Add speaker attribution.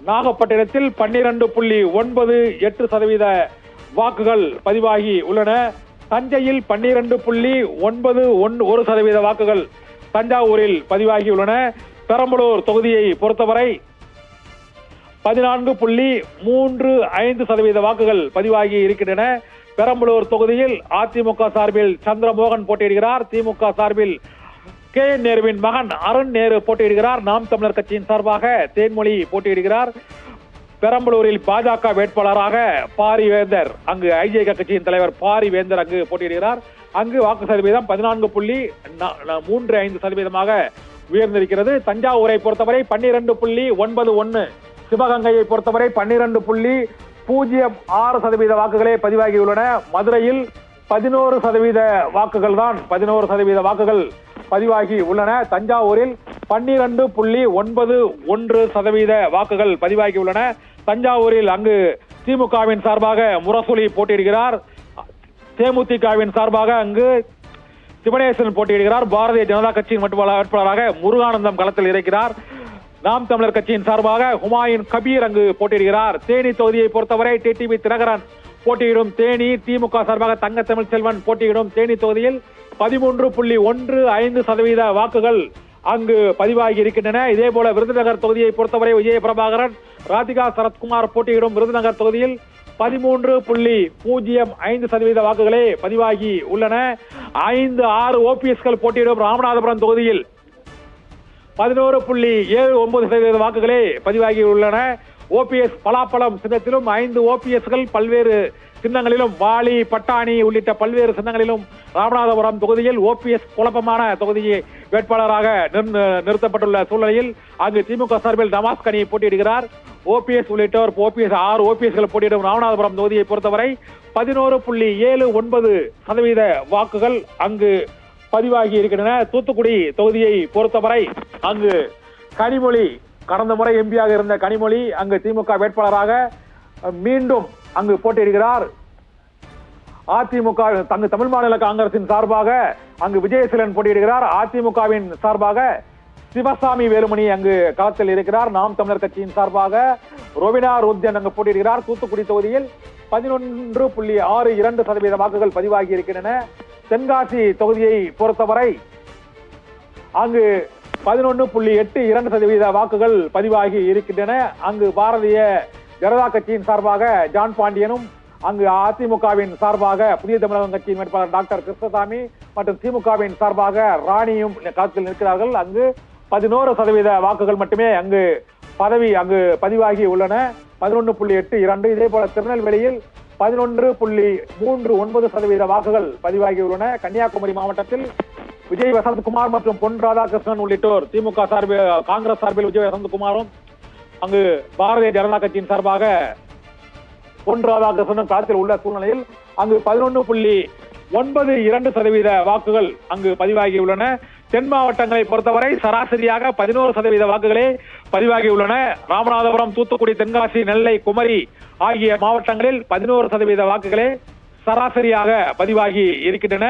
Speaker 1: நாகப்பட்டினத்தில் 12.98% வாக்குகள் பதிவாகி உள்ளன. தஞ்சையில் 12.91% வாக்குகள் தஞ்சாவூரில் பதிவாகி உள்ளன. பெரம்பலூர் தொகுதியை பொறுத்தவரை 14.35% வாக்குகள் பதிவாகி இருக்கின்றன. பெரம்பலூர் தொகுதியில் அதிமுக சார்பில் சந்திரமோகன் போட்டியிடுகிறார். திமுக சார்பில் கே நேருவின் மகன் அருண் நேரு போட்டியிடுகிறார். நாம் தமிழர் கட்சியின் சார்பாக தேன்மொழி போட்டியிடுகிறார். பெரம்பலூரில் பாஜக வேட்பாளராக பாரிவேந்தர், அங்கு ஐஜேக கட்சியின் தலைவர் பாரிவேந்தர் அங்கு போட்டியிடுகிறார். அங்கு வாக்கு சதவீதம் 14.35% உயர்ந்திருக்கிறது. தஞ்சாவூரை பொறுத்தவரை 12.91%, சிவகங்கையை பொறுத்தவரை 12.06% வாக்குகளே பதிவாகியுள்ளன. மதுரையில் 11% வாக்குகள் தான் 11% வாக்குகள் பதிவாகி உள்ளன. தஞ்சாவூரில் 12.91% வாக்குகள் பதிவாகி உள்ளன. தஞ்சாவூரில் அங்கு திமுகவின் சார்பாக முரசொலி போட்டியிடுகிறார். தேமுதிகவின் சார்பாக அங்கு சிவனேசன் போட்டியிடுகிறார். பாரதிய ஜனதா கட்சியின் வேட்பாளராக முருகானந்தம் களத்தில் இருக்கிறார். நாம் தமிழர் கட்சியின் சார்பாக ஹுமாயூன் கபீர் அங்கு போட்டியிடுகிறார். தேனி தொகுதியை பொறுத்தவரை டிடிவி தினகரன் போட்டியிடும் தேனி, திமுக சார்பாக தங்க தமிழ்ச்செல்வன் போட்டியிடும் தேனி தொகுதியில் 13.15% வாக்குகள் அங்கு பதிவாகி இருக்கின்றன. இதே போல விருதுநகர் தொகுதியை பொறுத்தவரை விஜய பிரபாகரன், ராதிகா சரத்குமார் போட்டியிடும் விருதுநகர் தொகுதியில் 13.05% வாக்குகளே பதிவாகி உள்ளன. 5-6 ஓபிஎஸ்கள் போட்டியிடும் ராமநாதபுரம் தொகுதியில் 11.79% வாக்குகளே பதிவாகி உள்ளன. ஓபிஎஸ் பலாப்பழம் சின்னத்திலும் 5 ஓபிஎஸ்கள் பல்வேறு சின்னங்களிலும், வாலி, பட்டாணி உள்ளிட்ட பல்வேறு சின்னங்களிலும் ராமநாதபுரம் தொகுதியில் ஓபிஎஸ் குழப்பமான தொகுதியை வேட்பாளராக நிறுத்தப்பட்டுள்ள சூழ்நிலையில் அங்கு திமுக சார்பில் தமாஸ்கனி போட்டியிடுகிறார். ஓபிஎஸ் உள்ளிட்டோர் 6 ஓபிஎஸ்கள் போட்டியிடும் ராமநாதபுரம் தொகுதியை பொறுத்தவரை 11.79% வாக்குகள் அங்கு பதிவாகி இருக்கின்றன. தூத்துக்குடி தொகுதியை பொறுத்தவரை அங்கு கனிமொழி, கடந்த முறை எம்பியாக இருந்த கனிமொழி அங்கு திமுக வேட்பாளராக மீண்டும் அங்கு போட்டியிடுகிறார். அதிமுக தமிழ் மாநில காங்கிரசின் சார்பாக அங்கு விஜயசீலன் போட்டியிடுகிறார். அதிமுகவின் சார்பாக சிவசாமி வேலுமணி அங்கு களத்தில் இருக்கிறார். நாம் தமிழர் கட்சியின் சார்பாக ரோவினா ருத்ஜன் அங்கு போட்டியிடுகிறார். தூத்துக்குடி தொகுதியில் 11.62% வாக்குகள் பதிவாகி இருக்கின்றன. தென்காசி தொகுதியை பொறுத்தவரை அங்கு 11.82% வாக்குகள் பதிவாகி இருக்கின்றன. அங்கு பாரதிய ஜனதா கட்சியின் சார்பாக ஜான் பாண்டியனும், அங்கு அதிமுகவின் சார்பாக புதிய தமிழகம் கட்சியின் வேட்பாளர் டாக்டர் கிருஷ்ணசாமி மற்றும் திமுகவின் சார்பாக ராணியும் களத்தில் நிற்கிறார்கள். அங்கு 11% வாக்குகள் மட்டுமே அங்கு பதிவாகி உள்ளன. 11.82. இதே போல திருநெல்வேலியில் 11.39% வாக்குகள் பதிவாகி உள்ளன. கன்னியாகுமரி மாவட்டத்தில் விஜய் வசந்தகுமார் மற்றும் பொன் ராதாகிருஷ்ணன் உள்ளிட்டோர் திமுக சார்பில், காங்கிரஸ் சார்பில் விஜய் வசந்தகுமாரும், அங்கு பாரதிய ஜனதா கட்சியின் சார்பாக பொன் ராதாகிருஷ்ணன் களத்தில் உள்ள சூழ்நிலையில் அங்கு 11.92% வாக்குகள் அங்கு பதிவாகி உள்ளன. தென் மாவட்டங்களை பொறுத்தவரை சராசரியாக 11% வாக்குகளே பதிவாகி உள்ளன. ராமநாதபுரம், தூத்துக்குடி, தென்காசி, நெல்லை, குமரி ஆகிய மாவட்டங்களில் 11% வாக்குகளே சராசரியாக பதிவாகி இருக்கின்றன.